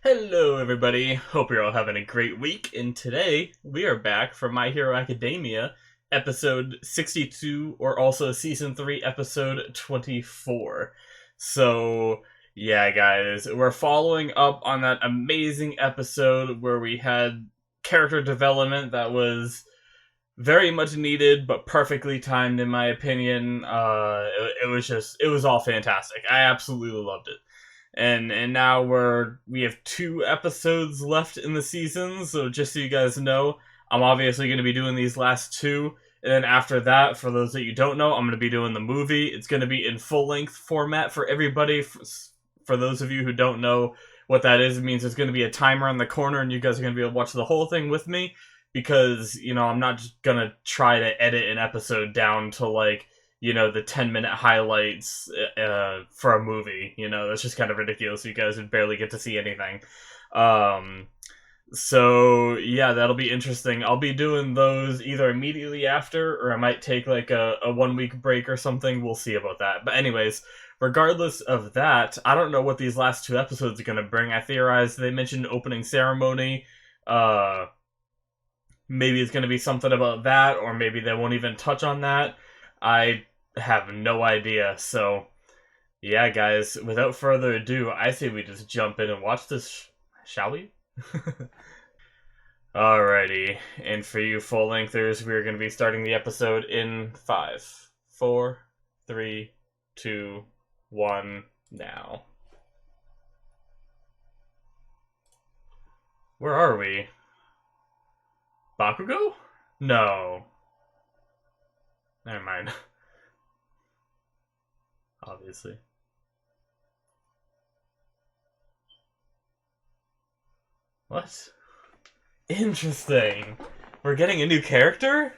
Hello, everybody. Hope you're all having a great week. And today we are back for My Hero Academia, episode 62, or also season 3, episode 24. So, yeah, guys, we're following up on that amazing episode where we had character development that was very much needed, but perfectly timed, in my opinion. It was all fantastic. I absolutely loved it. And now we have 2 episodes left in the season, so just so you guys know, I'm obviously going to be doing these last 2, and then after that, for those that you don't know, I'm going to be doing the movie. It's going to be in full-length format for everybody. For those of you who don't know what that is, it means there's going to be a timer in the corner, and you guys are going to be able to watch the whole thing with me, because, I'm not just going to try to edit an episode down to, the 10-minute highlights for a movie. That's just kind of ridiculous. You guys would barely get to see anything. Um, so, yeah, that'll be interesting. I'll be doing those either immediately after, or I might take like a 1 week break or something. We'll see about that. But anyways, regardless of that, I don't know what these last 2 episodes are going to bring. I theorize they mentioned opening ceremony. Maybe it's going to be something about that, or maybe they won't even touch on that. I have no idea. So, yeah, guys, without further ado, I say we just jump in and watch this, shall we? Alrighty, and for you full lengthers, we're going to be starting the episode in 5, 4, 3, 2, 1, now. Where are we? Bakugo? No. Never mind. Obviously. What? Interesting. We're getting a new character?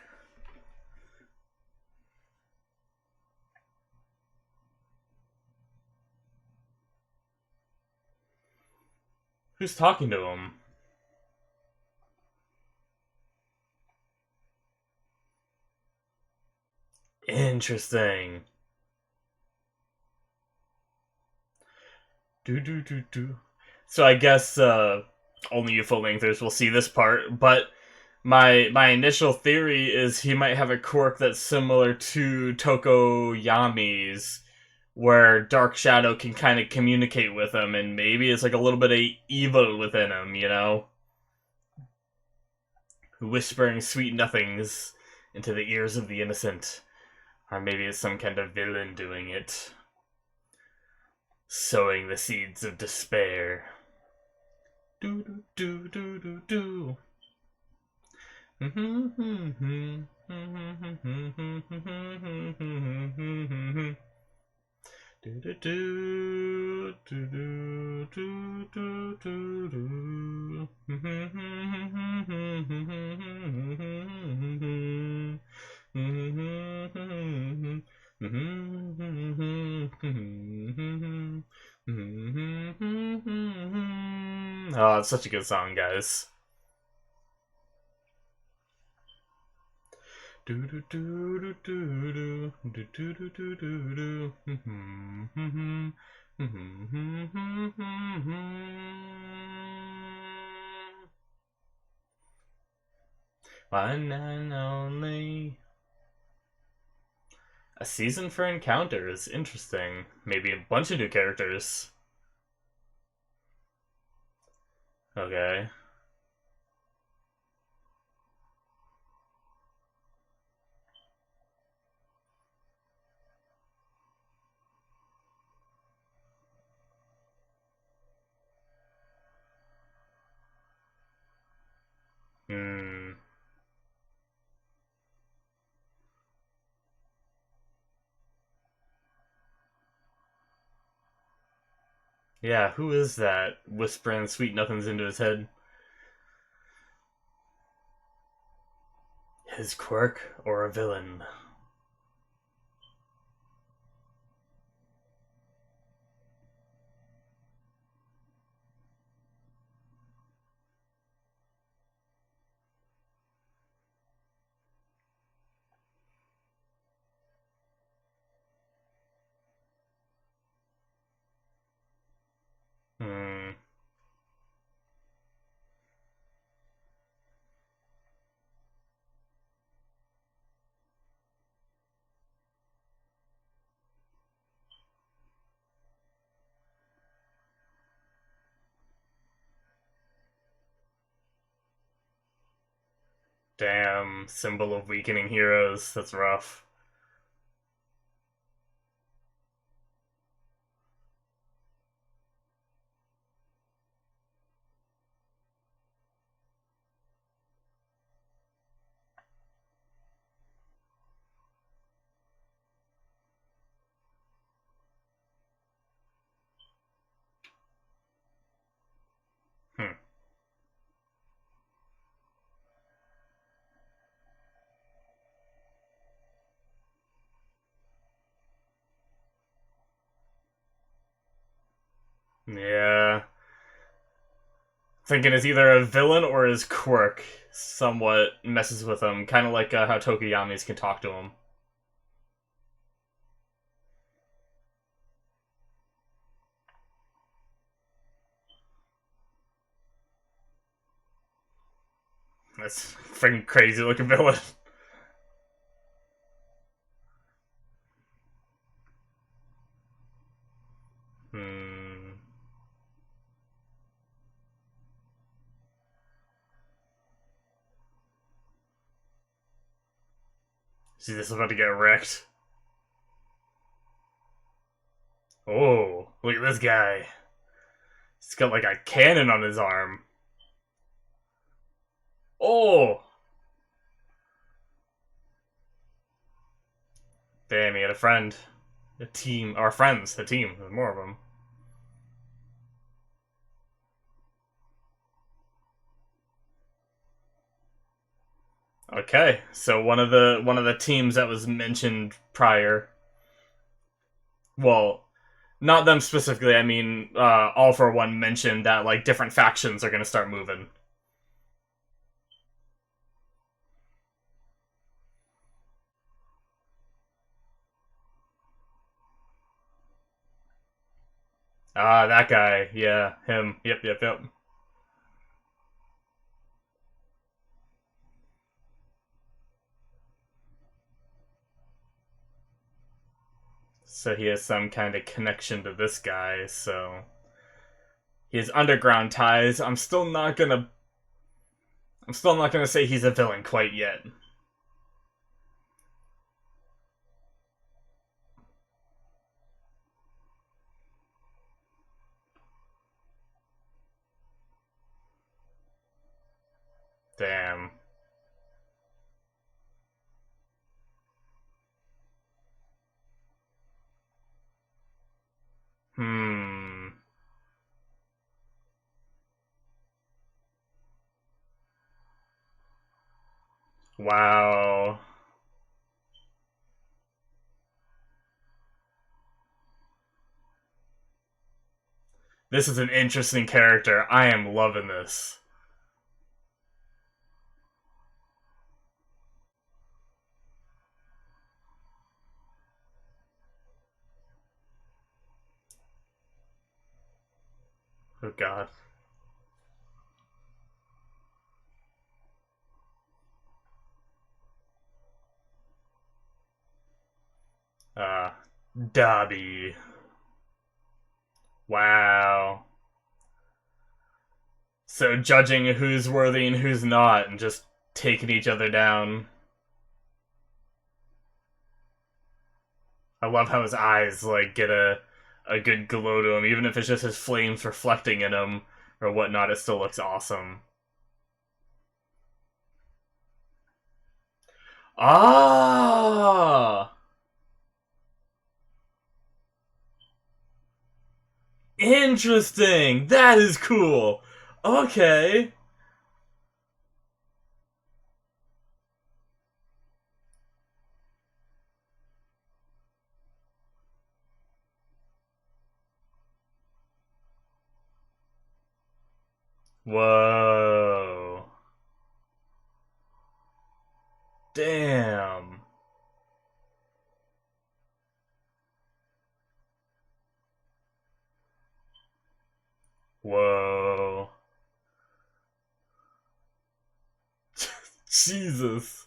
Who's talking to him? Interesting. Do do do do. So I guess only you full lengthers will see this part, but my initial theory is he might have a quirk that's similar to Tokoyami's, where Dark Shadow can kind of communicate with him, and maybe it's like a little bit of evil within him, whispering sweet nothings into the ears of the innocent, or maybe it's some kind of villain doing it, sowing the seeds of despair. Do do do do do do. Oh, it's such a good song, guys. Do do do do do do do do do do do. One and only. A season for encounters. Interesting. Maybe a bunch of new characters. Okay. Hmm. Yeah, who is that whispering sweet nothings into his head? His quirk or a villain? Hmm. Damn, symbol of weakening heroes. That's rough. Hmm. Yeah. Thinking is either a villain or his quirk somewhat messes with him, kind of like how Tokuyami's can talk to him. That's freaking crazy looking villain. Hmm. See, this is about to get wrecked. Oh, look at this guy. He's got like a cannon on his arm. Oh! Damn, he had a friend. A team. Or friends. A team. There's more of them. Okay, so one of the teams that was mentioned prior. Well, not them specifically. I mean, All for One mentioned that like different factions are gonna start moving. Ah, that guy. Yeah, him. Yep, yep, yep. So he has some kind of connection to this guy. So he has underground ties. I'm still not gonna say he's a villain quite yet. Damn. Hmm. Wow. This is an interesting character. I am loving this. Oh god. Uh, Dobby. Wow. So judging who's worthy and who's not, and just taking each other down. I love how his eyes like get a good glow to him, even if it's just his flames reflecting in him or whatnot. It still looks awesome. Ah, interesting. That is cool. Okay. Whoa. Damn. Whoa. Jesus.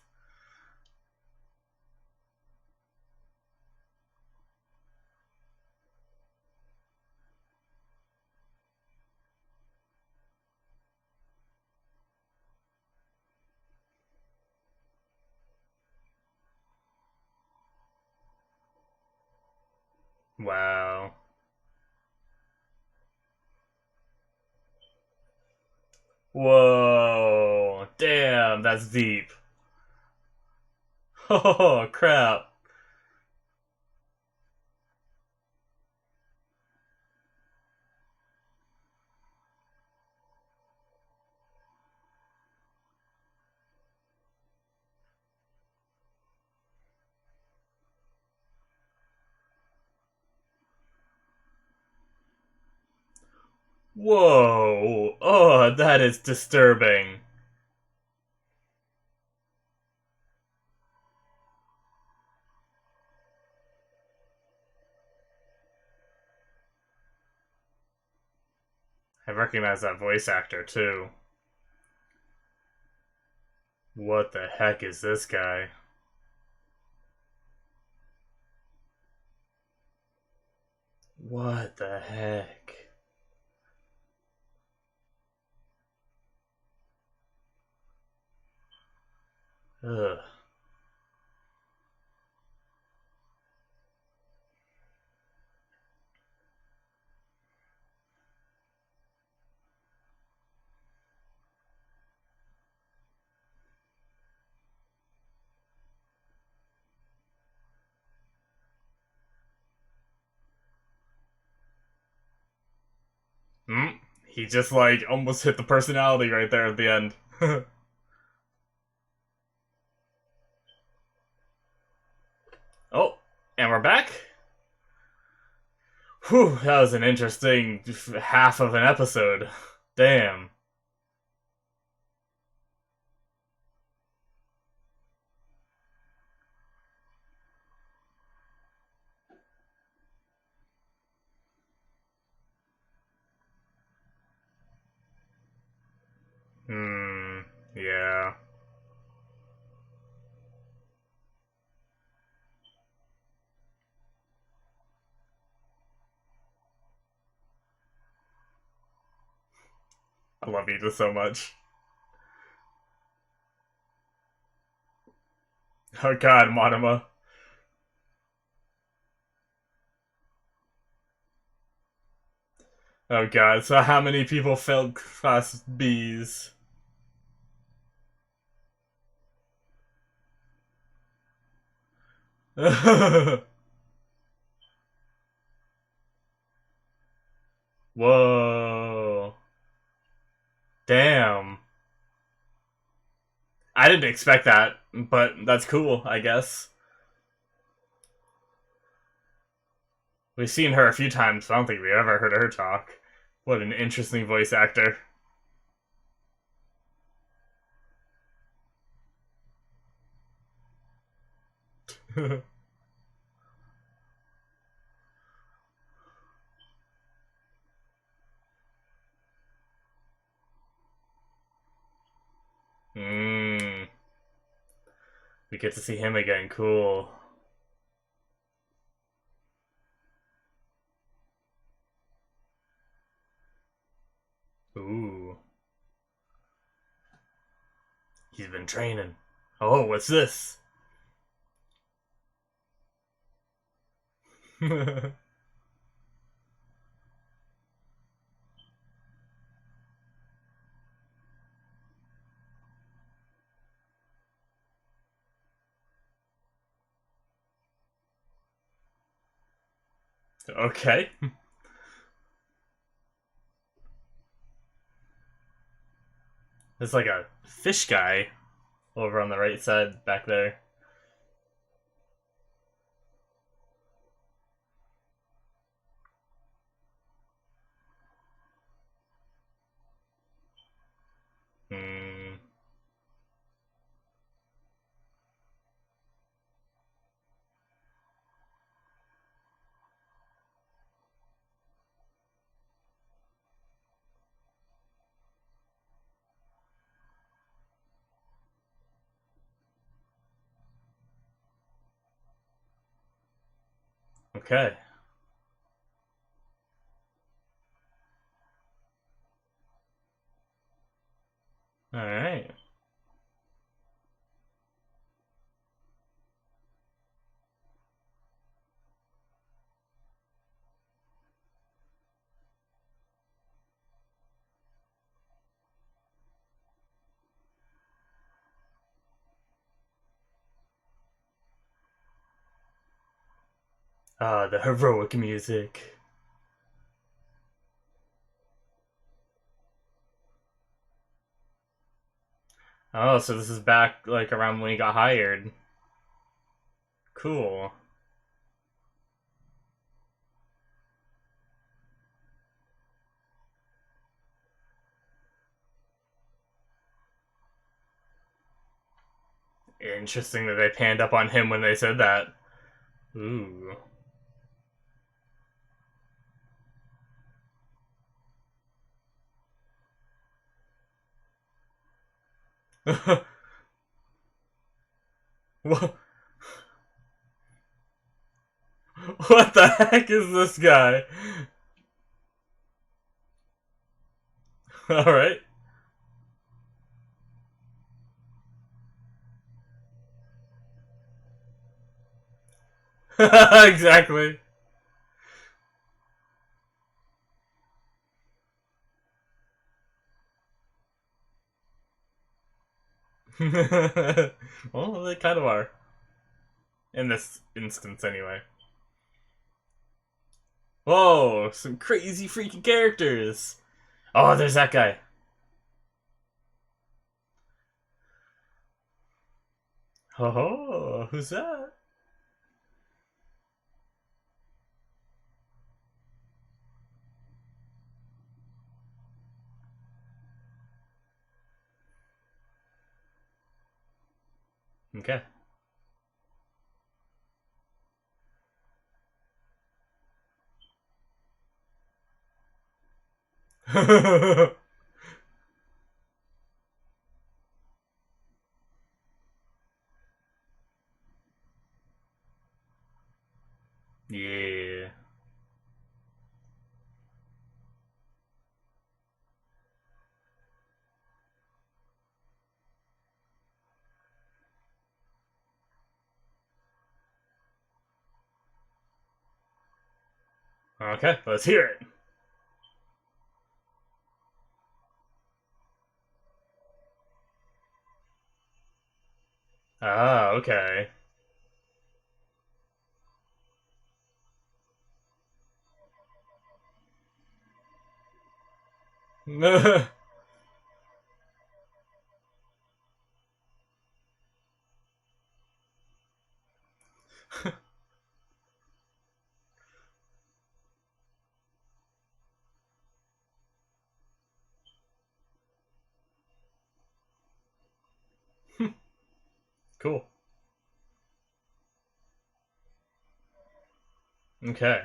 Wow. Whoa. Damn, that's deep. Oh, crap. Whoa. Oh, that is disturbing. I recognize that voice actor, too. What the heck is this guy? What the heck? Ugh. Hmm? He just, like, almost hit the personality right there at the end. Oh, and we're back? Whew, that was an interesting half of an episode. Damn. Hmm, yeah. I love you so much. Oh god, Monoma. Oh god, so how many people failed Class Bs? Whoa. Damn. I didn't expect that, but that's cool, I guess. We've seen her a few times, but I don't think we've ever heard her talk. What an interesting voice actor. Mmm. We get to see him again, cool. Ooh. He's been training. Oh, what's this? Okay. There's like a fish guy over on the right side back there. Hmm. Okay. Alright. Ah, the heroic music. Oh, so this is back, like, around when he got hired. Cool. Interesting that they panned up on him when they said that. Ooh. What? What the heck is this guy? Alright. Exactly. Well, they kind of are. In this instance, anyway. Whoa, some crazy freaky characters. Oh, there's that guy. Oh, who's that? Okay. Yeah. Okay, let's hear it. Ah, okay. Cool. Okay.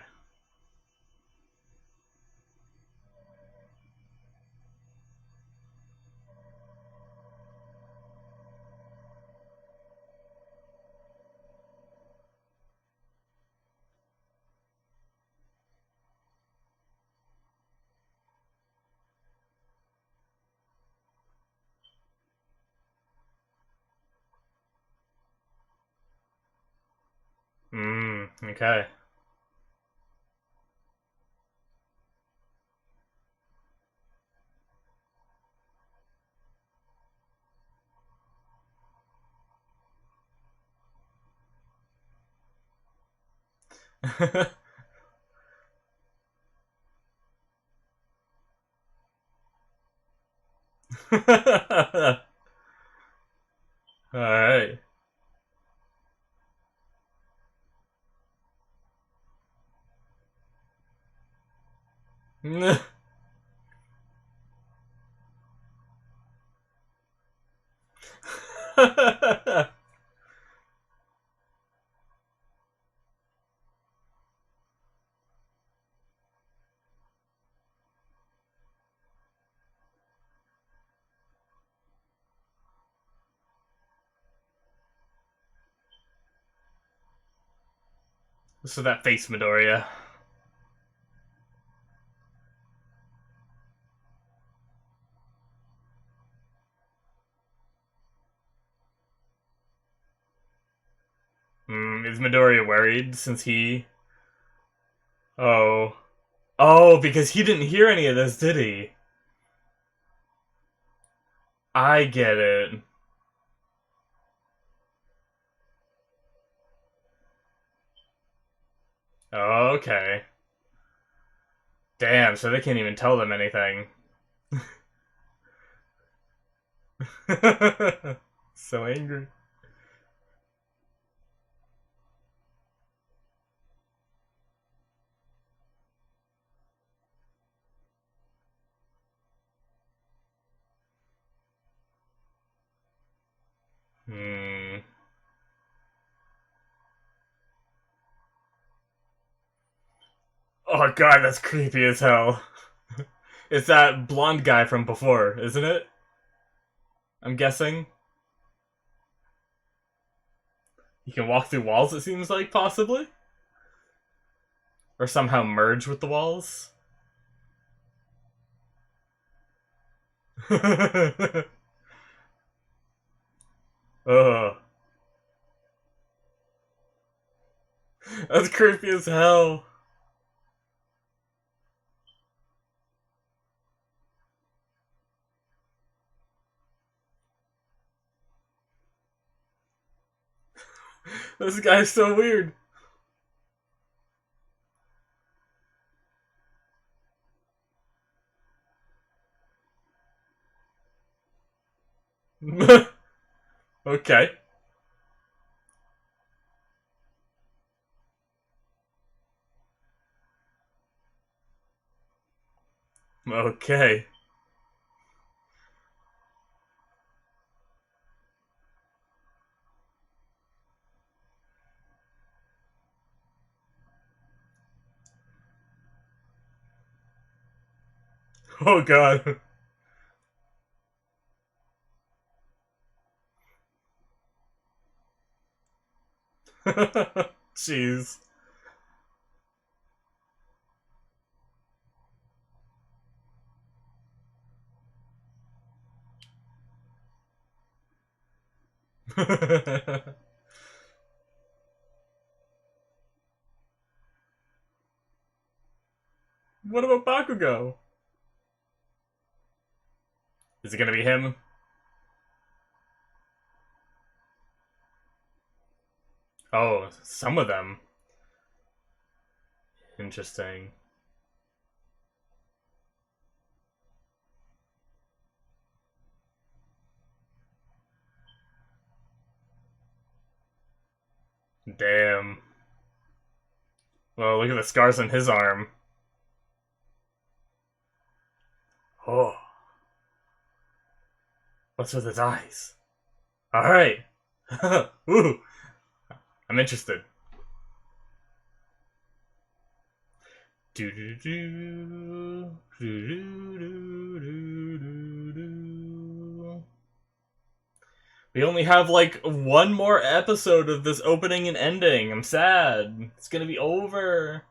Okay. Alright. So that face Midoriya. Is Midoriya worried since he... Oh. Oh, because he didn't hear any of this, did he? I get it. Okay. Damn, so they can't even tell them anything. So angry. Hmm. Oh god, that's creepy as hell. It's that blonde guy from before, isn't it? I'm guessing. He can walk through walls, it seems like, possibly? Or somehow merge with the walls? Ugh. That's creepy as hell. This guy's so weird. Okay. Okay. Oh god. Jeez. What about Bakugo? Is it gonna be him? Oh, some of them. Interesting. Damn. Well, look at the scars on his arm. Oh, what's with his eyes? Alright. Ooh, I'm interested. Do do do do do do do do. We only have like one more episode of this opening and ending. I'm sad. It's gonna be over.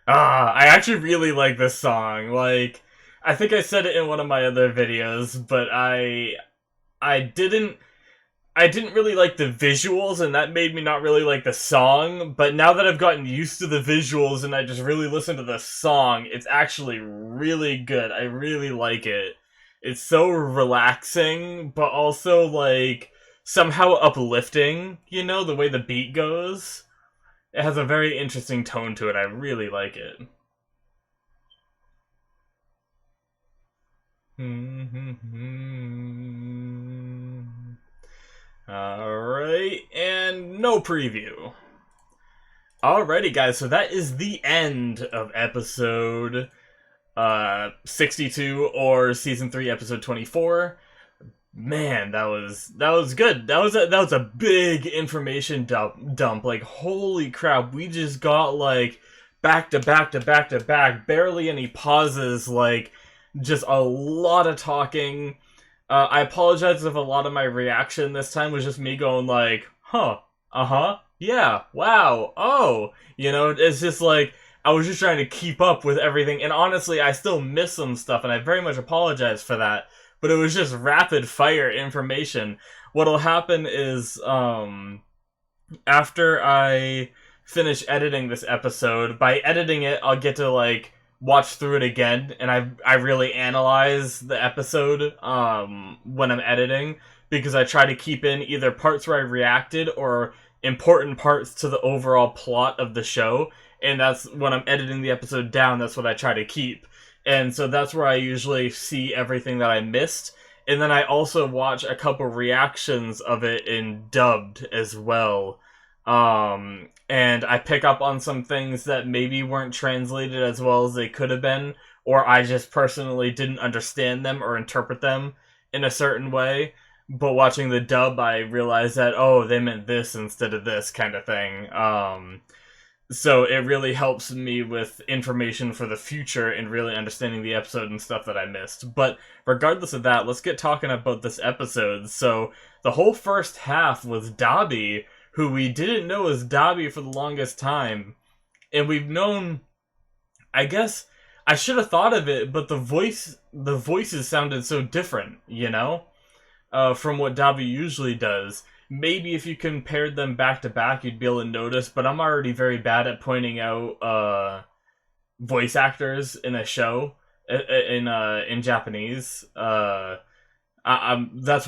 I actually really like this song. Like, I think I said it in one of my other videos, but I didn't I didn't really like the visuals, and that made me not really like the song. But now that I've gotten used to the visuals and I just really listen to the song, it's actually really good. I really like it. It's so relaxing, but also like somehow uplifting, you know, the way the beat goes. It has a very interesting tone to it. I really like it. Alright, and no preview. Alrighty, guys, so that is the end of episode 62 or season 3 episode 24. Man, that was good. That was a big information dump. Like, holy crap, we just got like back to back to back to back, barely any pauses, like just a lot of talking. I apologize if a lot of my reaction this time was just me going like, huh, uh-huh, yeah, wow, oh. You know, it's just like, I was just trying to keep up with everything, and honestly, I still miss some stuff, and I very much apologize for that. But it was just rapid fire information. What'll happen is, after I finish editing this episode, by editing it, I'll get to like watch through it again, and I really analyze the episode when I'm editing, because I try to keep in either parts where I reacted or important parts to the overall plot of the show, and that's when I'm editing the episode down, that's what I try to keep. And so that's where I usually see everything that I missed. And then I also watch a couple reactions of it in dubbed as well. And I pick up on some things that maybe weren't translated as well as they could have been, or I just personally didn't understand them or interpret them in a certain way. But watching the dub, I realized that, oh, they meant this instead of this kind of thing. So it really helps me with information for the future and really understanding the episode and stuff that I missed. But regardless of that, let's get talking about this episode. So the whole first half was Dabi, who we didn't know as Dabi for the longest time. And we've known, I guess, I should have thought of it, but the voices sounded so different, you know? From what Dabi usually does. Maybe if you compared them back to back, you'd be able to notice, but I'm already very bad at pointing out voice actors in a show in Japanese. That's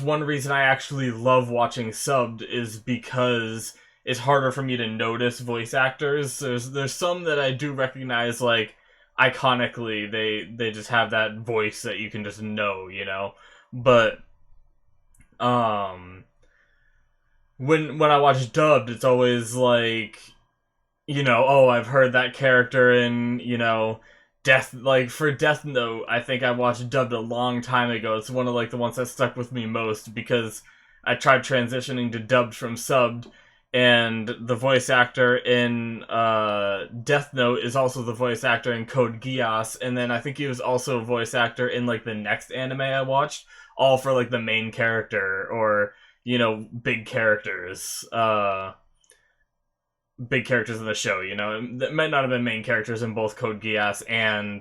one reason I actually love watching subbed, is because it's harder for me to notice voice actors. There's some that I do recognize, like iconically, they just have that voice that you can just know, you know. But when I watch dubbed, it's always like, you know, oh, I've heard that character in, you know, for Death Note, I think I watched dubbed a long time ago. It's one of like the ones that stuck with me most, because I tried transitioning to dubbed from subbed, and the voice actor in Death Note is also the voice actor in Code Geass, and then I think he was also a voice actor in like the next anime I watched, all for like the main character, or, you know, big characters in the show, you know. That might not have been main characters in both Code Geass and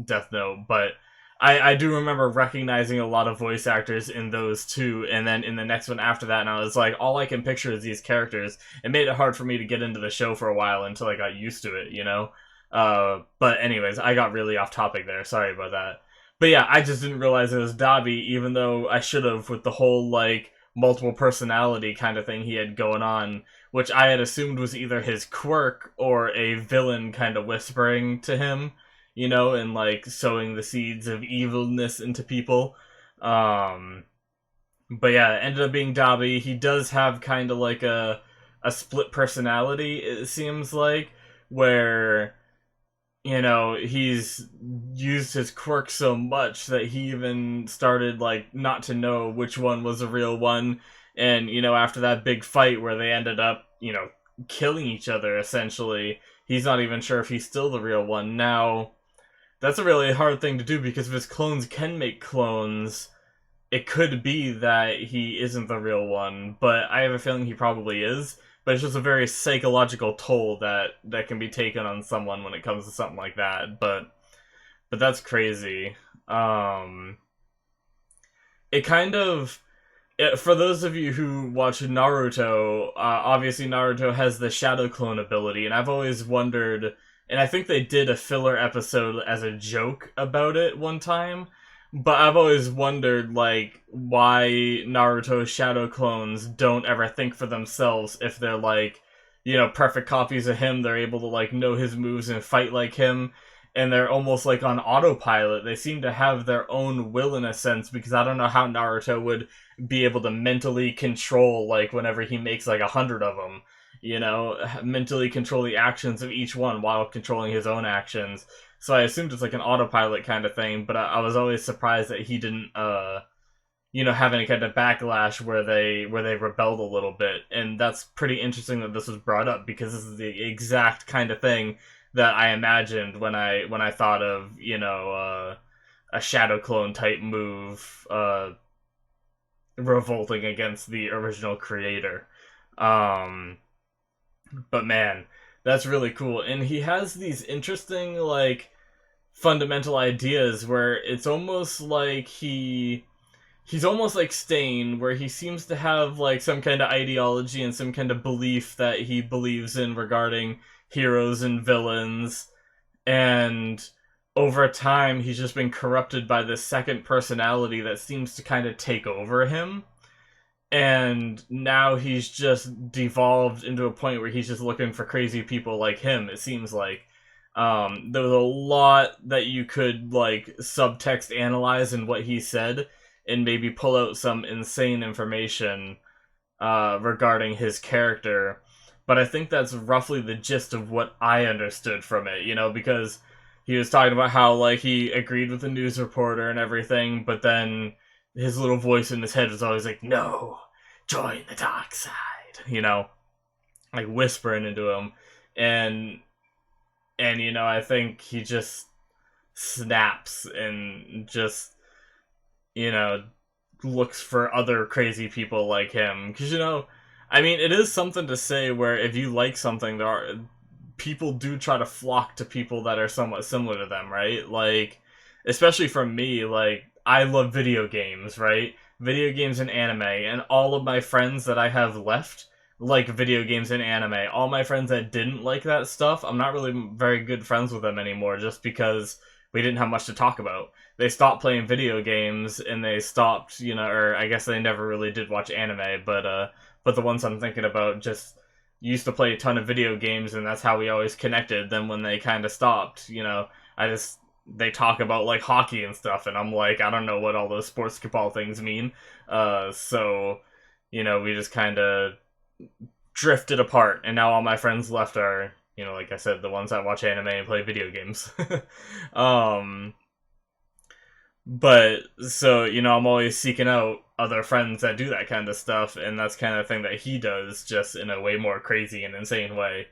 Death Note, but I do remember recognizing a lot of voice actors in those two, and then in the next one after that, and I was like, all I can picture is these characters. It made it hard for me to get into the show for a while until I got used to it, you know? But anyways, I got really off topic there, sorry about that. But yeah, I just didn't realize it was Dabi, even though I should have, with the whole, like, multiple personality kind of thing he had going on, which I had assumed was either his quirk or a villain kind of whispering to him, you know, and like sowing the seeds of evilness into people. But yeah, it ended up being Dabi. He does have kind of like a split personality, it seems like, where, you know, he's used his quirk so much that he even started like not to know which one was a real one. And, you know, after that big fight where they ended up, you know, killing each other essentially, he's not even sure if he's still the real one. Now, that's a really hard thing to do, because if his clones can make clones, it could be that he isn't the real one, but I have a feeling he probably is. But it's just a very psychological toll that can be taken on someone when it comes to something like that. But that's crazy. It kind of, for those of you who watch Naruto, obviously Naruto has the shadow clone ability, and I've always wondered, and I think they did a filler episode as a joke about it one time, but I've always wondered, like, why Naruto's shadow clones don't ever think for themselves if they're, like, you know, perfect copies of him. They're able to, like, know his moves and fight like him, and they're almost, like, on autopilot. They seem to have their own will in a sense, because I don't know how Naruto would be able to mentally control, like, whenever he makes, like, 100 of them. You know, mentally control the actions of each one while controlling his own actions. So I assumed it's like an autopilot kind of thing, but I was always surprised that he didn't, you know, have any kind of backlash where they rebelled a little bit. And that's pretty interesting that this was brought up, because this is the exact kind of thing that I imagined when I thought of, you know, a shadow clone type move, revolting against the original creator. But man, That's really cool. And he has these interesting, like, fundamental ideas where it's almost like he's almost like Stain, where he seems to have like some kind of ideology and some kind of belief that he believes in regarding heroes and villains, and over time he's just been corrupted by this second personality that seems to kind of take over him, and now he's just devolved into a point where he's just looking for crazy people like him, it seems like. There was a lot that you could, like, subtext analyze in what he said, and maybe pull out some insane information regarding his character. But I think that's roughly the gist of what I understood from it, you know, because he was talking about how, like, he agreed with the news reporter and everything, but then his little voice in his head was always like, no, join the dark side, you know, like whispering into him. And you know, I think he just snaps and just, you know, looks for other crazy people like him. Because, you know, I mean, it is something to say where if you like something, people do try to flock to people that are somewhat similar to them, right? Like, especially for me, like, I love video games, right? Video games and anime, and all of my friends that I have left like video games and anime. All my friends that didn't like that stuff, I'm not really very good friends with them anymore, just because we didn't have much to talk about. They stopped playing video games, and they stopped, you know, or I guess they never really did watch anime, but the ones I'm thinking about just used to play a ton of video games, and that's how we always connected. Then when they kind of stopped, you know, they talk about, like, hockey and stuff, and I'm like, I don't know what all those sports ball things mean. So, you know, we just kind of drifted apart, and now all my friends left are, you know, like I said, the ones that watch anime and play video games. But, so, you know, I'm always seeking out other friends that do that kind of stuff, and that's kind of thing that he does, just in a way more crazy and insane way.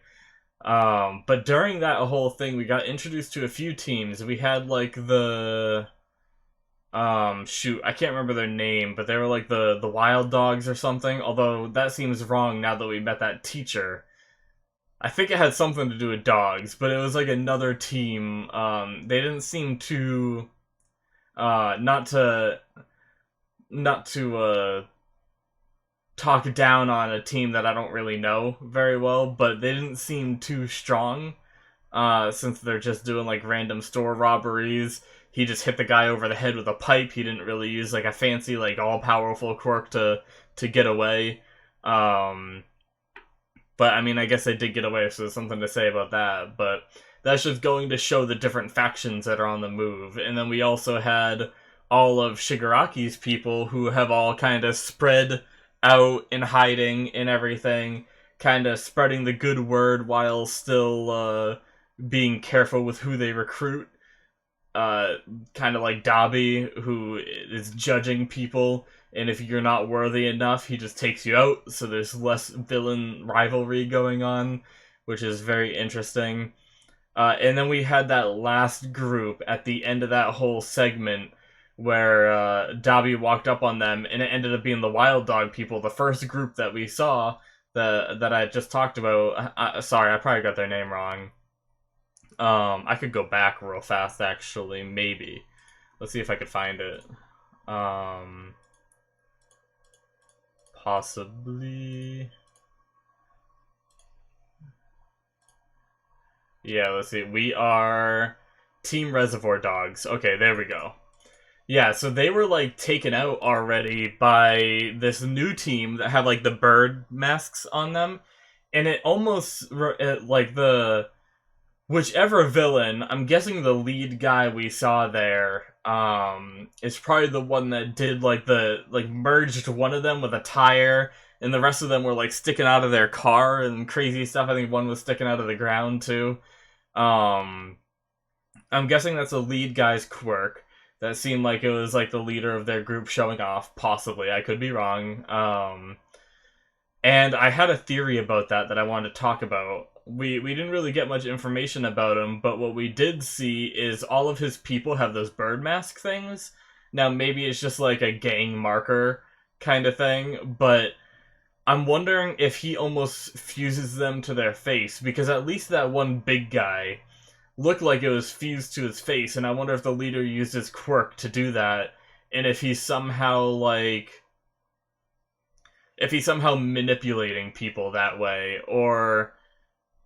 But during that whole thing, we got introduced to a few teams. We had, like, shoot, I can't remember their name, but they were like the Wild Dogs or something, although that seems wrong now that we met that teacher. I think it had something to do with dogs, but it was like another team. They didn't seem to, not to talk down on a team that I don't really know very well, but they didn't seem too strong, since they're just doing, like, random store robberies. He just hit the guy over the head with a pipe. He didn't really use, like, a fancy, like, all-powerful quirk to get away. But, I mean, I guess they did get away, so there's something to say about that. But that's just going to show the different factions that are on the move. And then we also had all of Shigaraki's people who have all kind of spread out in hiding and everything, kind of spreading the good word while still being careful with who they recruit. Kind of like Dabi, who is judging people, and if you're not worthy enough, he just takes you out, so there's less villain rivalry going on, which is very interesting. And then we had that last group at the end of that whole segment, where Dabi walked up on them, and it ended up being the Wild Dog people, the first group that we saw, that I just talked about. Sorry, I probably got their name wrong. I could go back real fast, actually, maybe. Let's see if I could find it. Possibly. Yeah, let's see. We are Team Reservoir Dogs. Okay, there we go. Yeah, so they were, like, taken out already by this new team that had, like, the bird masks on them. And it almost, like, whichever villain, I'm guessing the lead guy we saw there, is probably the one that did, like, merged one of them with a tire, and the rest of them were, like, sticking out of their car and crazy stuff. I think one was sticking out of the ground, too. I'm guessing that's a lead guy's quirk. That seemed like it was, like, the leader of their group showing off, possibly. I could be wrong. And I had a theory about that I wanted to talk about. We didn't really get much information about him, but what we did see is all of his people have those bird mask things. Now, maybe it's just like a gang marker kind of thing, but I'm wondering if he almost fuses them to their face, because at least that one big guy looked like it was fused to his face, and I wonder if the leader used his quirk to do that, and if he's somehow, like, if he's somehow manipulating people that way, or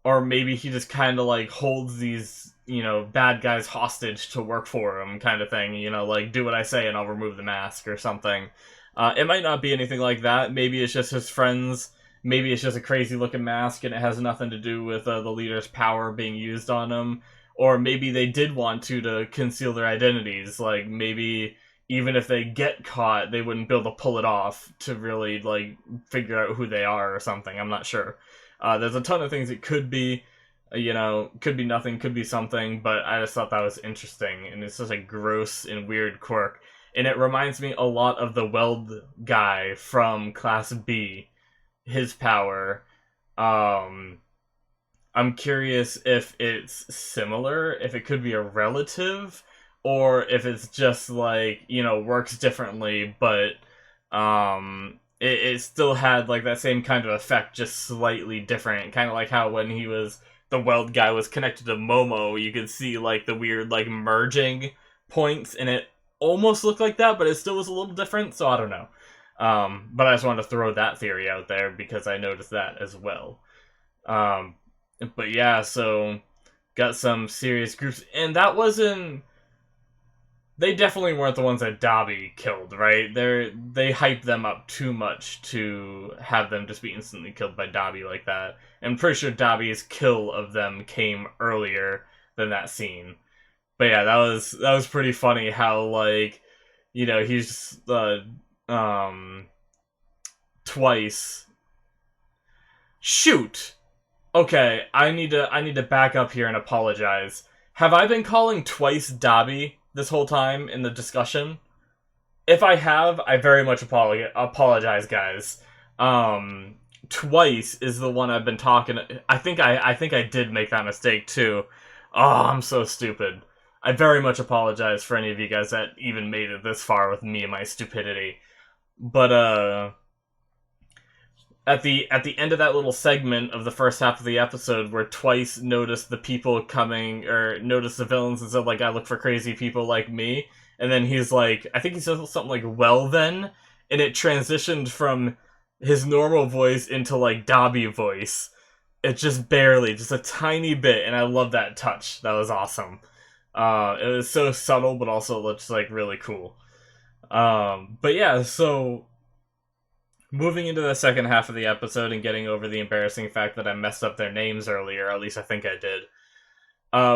maybe he just kind of, like, holds these, you know, bad guys hostage to work for him, kind of thing, you know, like, do what I say and I'll remove the mask, or something. It might not be anything like that. Maybe it's just his friends. Maybe it's just a crazy-looking mask, and it has nothing to do with the leader's power being used on him. Or maybe they did want to conceal their identities. Like, maybe even if they get caught, they wouldn't be able to pull it off to really, like, figure out who they are or something. I'm not sure. There's a ton of things it could be. You know, could be nothing, could be something, but I just thought that was interesting, and it's just a gross and weird quirk. And it reminds me a lot of the Weld guy from Class B, his power. I'm curious if it's similar, if it could be a relative, or if it's just like, you know, works differently, but it still had like that same kind of effect, just slightly different. Kind of like how when the Weld guy was connected to Momo, you could see like the weird like merging points, and it almost looked like that, but it still was a little different, so I don't know. But I just wanted to throw that theory out there because I noticed that as well. But yeah, so got some serious groups, and that wasn't. They definitely weren't the ones that Dobby killed, right? They hyped them up too much to have them just be instantly killed by Dobby like that. I'm pretty sure Dobby's kill of them came earlier than that scene. But yeah, that was pretty funny how, like, you know, he's Twice. Shoot. Okay, I need to back up here and apologize. Have I been calling Twice Dobby this whole time in the discussion? If I have, I very much apologize, guys. Twice is the one I've been talking. I think I did make that mistake too. Oh, I'm so stupid. I very much apologize for any of you guys that even made it this far with me and my stupidity. But at the end of that little segment of the first half of the episode where Twice noticed the people coming, or noticed the villains and said, like, I look for crazy people like me, and then he's like, I think he said something like, well then, and it transitioned from his normal voice into, like, Dobby voice. It just barely, just a tiny bit, and I love that touch. That was awesome. It was so subtle, but also looks, like, really cool. But yeah, so moving into the second half of the episode and getting over the embarrassing fact that I messed up their names earlier, at least I think I did.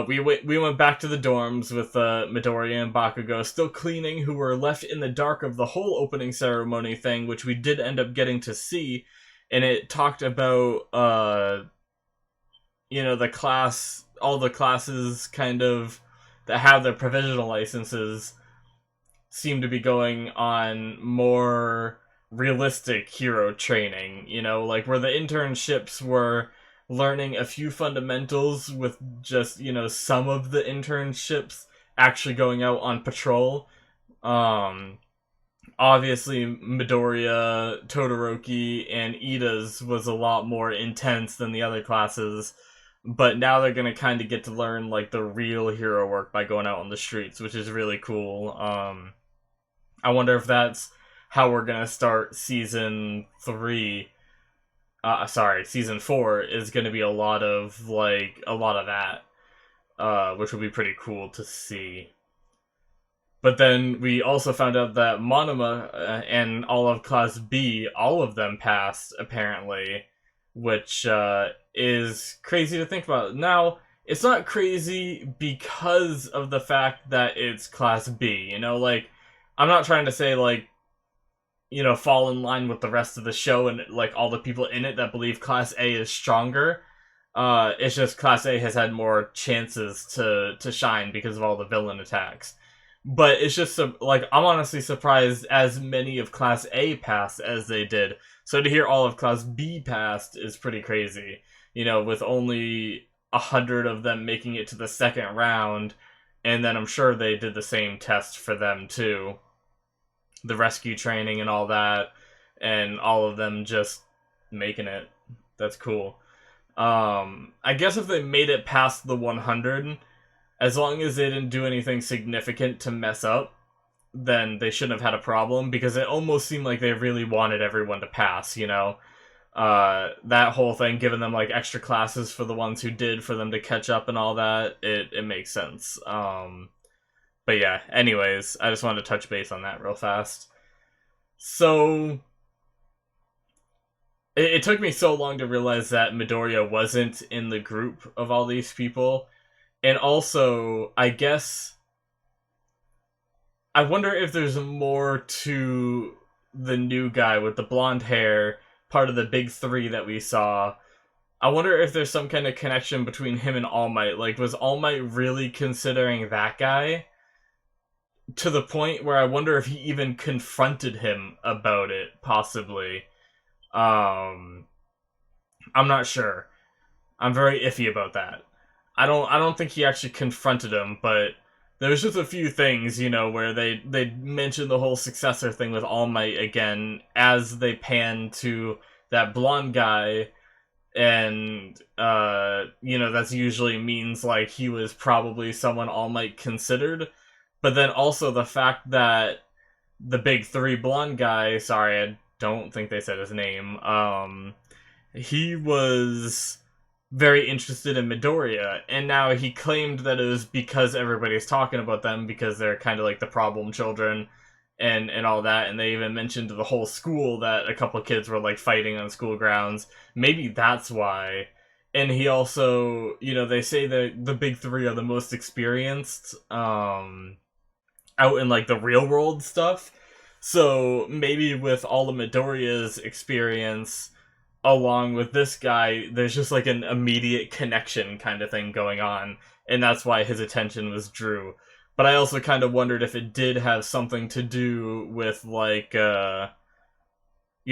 We went back to the dorms with Midoriya and Bakugo still cleaning, who were left in the dark of the whole opening ceremony thing, which we did end up getting to see, and it talked about, you know, all the classes kind of that have their provisional licenses seem to be going on more realistic hero training, you know, like where the internships were learning a few fundamentals with just, you know, some of the internships actually going out on patrol. Obviously Midoriya, Todoroki, and Ida's was a lot more intense than the other classes, but now they're gonna kind of get to learn like the real hero work by going out on the streets, which is really cool. I wonder if that's how we're gonna start season 3. Season 4 is gonna be a lot of that, which will be pretty cool to see. But then we also found out that Monoma and all of Class B, all of them passed, apparently, which is crazy to think about. Now, it's not crazy because of the fact that it's Class B, you know, like, I'm not trying to say, like, you know, fall in line with the rest of the show and, like, all the people in it that believe Class A is stronger. It's just Class A has had more chances to shine because of all the villain attacks. But it's just, like, I'm honestly surprised as many of Class A passed as they did. So to hear all of Class B passed is pretty crazy. You know, with only 100 of them making it to the second round, and then I'm sure they did the same test for them too. The rescue training and all that, and all of them just making it. That's cool. I guess if they made it past the 100, as long as they didn't do anything significant to mess up, then they shouldn't have had a problem, because it almost seemed like they really wanted everyone to pass, you know? That whole thing, giving them, like, extra classes for the ones who did, for them to catch up and all that, it makes sense. But yeah, anyways, I just wanted to touch base on that real fast. So, it took me so long to realize that Midoriya wasn't in the group of all these people. And also, I guess, I wonder if there's more to the new guy with the blonde hair, part of the big three that we saw. I wonder if there's some kind of connection between him and All Might. Like, was All Might really considering that guy? To the point where I wonder if he even confronted him about it, possibly. I'm not sure. I'm very iffy about that. I don't think he actually confronted him, but there's just a few things, you know, where they mentioned the whole successor thing with All Might again as they pan to that blonde guy, and you know, that's usually means like he was probably someone All Might considered. But then also the fact that the big three blonde guy, sorry, I don't think they said his name, he was very interested in Midoriya, and now he claimed that it was because everybody's talking about them, because they're kind of like the problem children, and all that, and they even mentioned to the whole school that a couple of kids were like fighting on school grounds. Maybe that's why. And he also, you know, they say that the big three are the most experienced, out in like the real world stuff. So maybe with all of Midoriya's experience, along with this guy, there's just like an immediate connection kind of thing going on, and that's why his attention was drew. But I also kind of wondered if it did have something to do with like, you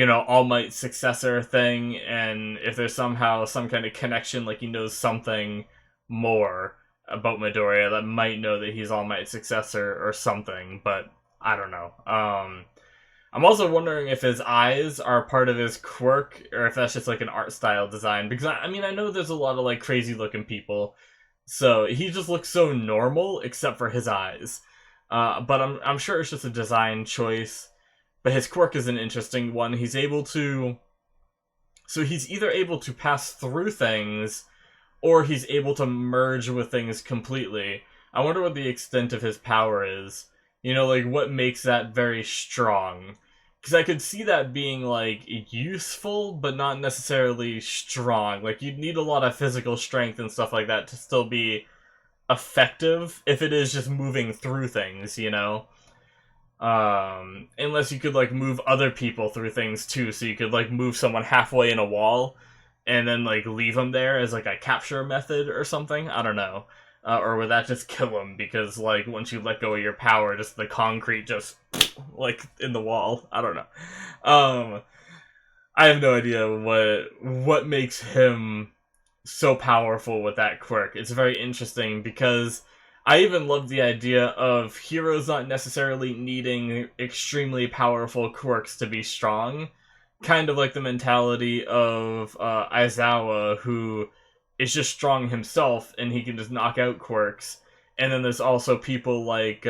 know, All Might's successor thing, and if there's somehow some kind of connection, like he knows something more about Midoriya that might know that he's All Might's successor or something, but I don't know. I'm also wondering if his eyes are part of his quirk, or if that's just like an art style design, because I mean, I know there's a lot of like crazy looking people, so he just looks so normal except for his eyes. But I'm sure it's just a design choice. But his quirk is an interesting one. He's able to, so he's either able to pass through things, or he's able to merge with things completely. I wonder what the extent of his power is. You know, like, what makes that very strong? Because I could see that being, like, useful, but not necessarily strong. Like, you'd need a lot of physical strength and stuff like that to still be effective, if it is just moving through things, you know? Unless you could, like, move other people through things, too, so you could, like, move someone halfway in a wall, and then, like, leave them there as, like, a capture method or something? I don't know. Or would that just kill him? Because, like, once you let go of your power, just the concrete just, like, in the wall. I don't know. I have no idea what makes him so powerful with that quirk. It's very interesting, because I even love the idea of heroes not necessarily needing extremely powerful quirks to be strong. Kind of like the mentality of Aizawa, who is just strong himself, and he can just knock out quirks. And then there's also people like,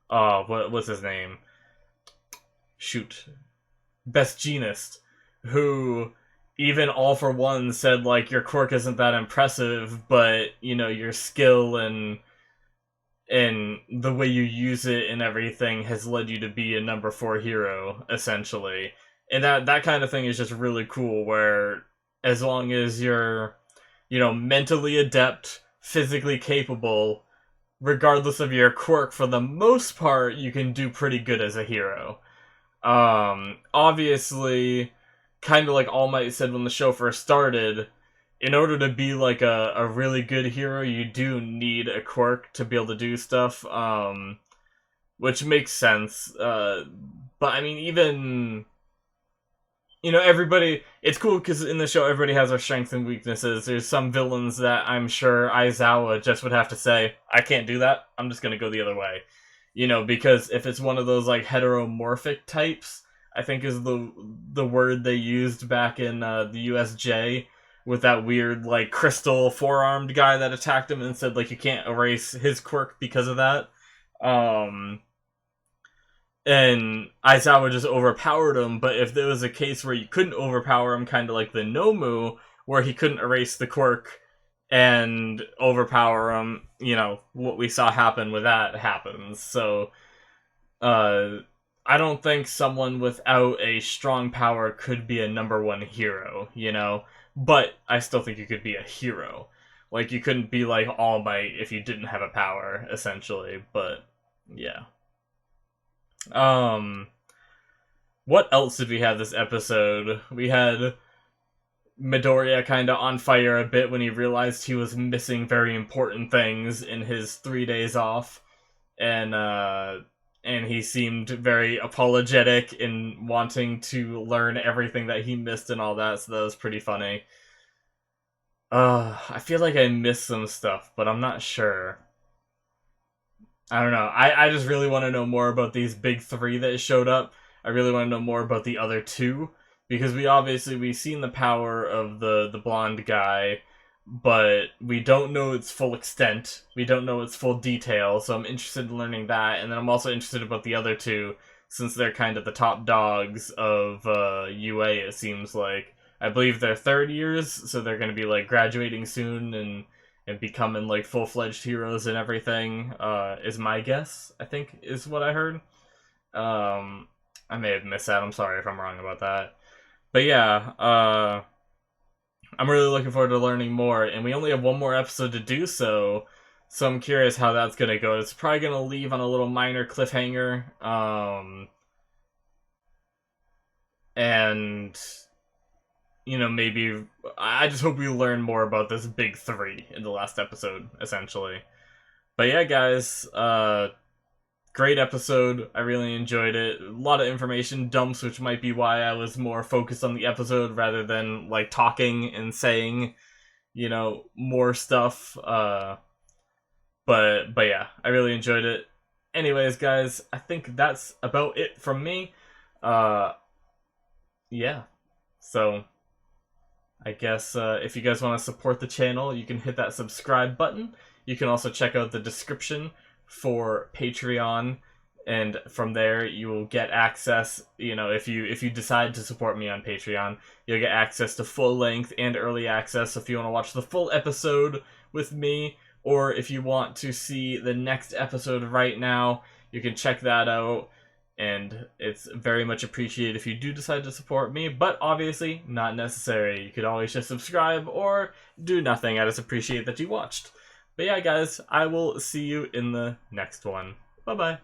what's his name? Shoot. Best Genist, who even All For One said, like, your quirk isn't that impressive, but, you know, your skill and the way you use it and everything has led you to be a number 4 hero, essentially. And that kind of thing is just really cool, where as long as you're, you know, mentally adept, physically capable, regardless of your quirk, for the most part, you can do pretty good as a hero. Obviously, kind of like All Might said when the show first started, in order to be like a really good hero, you do need a quirk to be able to do stuff, which makes sense. But I mean, even, you know, everybody, it's cool because in the show everybody has their strengths and weaknesses. There's some villains that I'm sure Aizawa just would have to say, I can't do that, I'm just gonna go the other way. You know, because if it's one of those like heteromorphic types, I think is the word they used back in the USJ, with that weird like crystal four-armed guy that attacked him and said like you can't erase his quirk because of that. And Aizawa just overpowered him, but if there was a case where you couldn't overpower him, kind of like the Nomu, where he couldn't erase the quirk and overpower him, you know, what we saw happen with that happens. So, I don't think someone without a strong power could be a number one hero, you know? But I still think you could be a hero. Like, you couldn't be like All Might if you didn't have a power, essentially, but yeah. What else did we have this episode? We had Midoriya kind of on fire a bit when he realized he was missing very important things in his 3 days off, and he seemed very apologetic in wanting to learn everything that he missed and all that, so that was pretty funny. I feel like I missed some stuff, but I'm not sure. I don't know. I just really want to know more about these big three that showed up. I really want to know more about the other two, because we've seen the power of the blonde guy, but we don't know its full extent. We don't know its full detail, so I'm interested in learning that, and then I'm also interested about the other two, since they're kind of the top dogs of UA, it seems like. I believe they're third years, so they're going to be like graduating soon and becoming like full-fledged heroes and everything, is my guess, I think, is what I heard. I may have missed that, I'm sorry if I'm wrong about that. But yeah, I'm really looking forward to learning more, and we only have one more episode to do so I'm curious how that's gonna go. It's probably gonna leave on a little minor cliffhanger, and you know, maybe I just hope we learn more about this big three in the last episode, essentially. But yeah, guys, great episode. I really enjoyed it. A lot of information dumps, which might be why I was more focused on the episode rather than like talking and saying, you know, more stuff. But yeah, I really enjoyed it. Anyways, guys, I think that's about it from me. Yeah. So I guess if you guys want to support the channel, you can hit that subscribe button. You can also check out the description for Patreon, and from there you will get access, you know, if you decide to support me on Patreon, you'll get access to full length and early access if you want to watch the full episode with me, or if you want to see the next episode right now, you can check that out. And it's very much appreciated if you do decide to support me, but obviously not necessary. You could always just subscribe or do nothing. I just appreciate that you watched. But yeah, guys, I will see you in the next one. Bye-bye.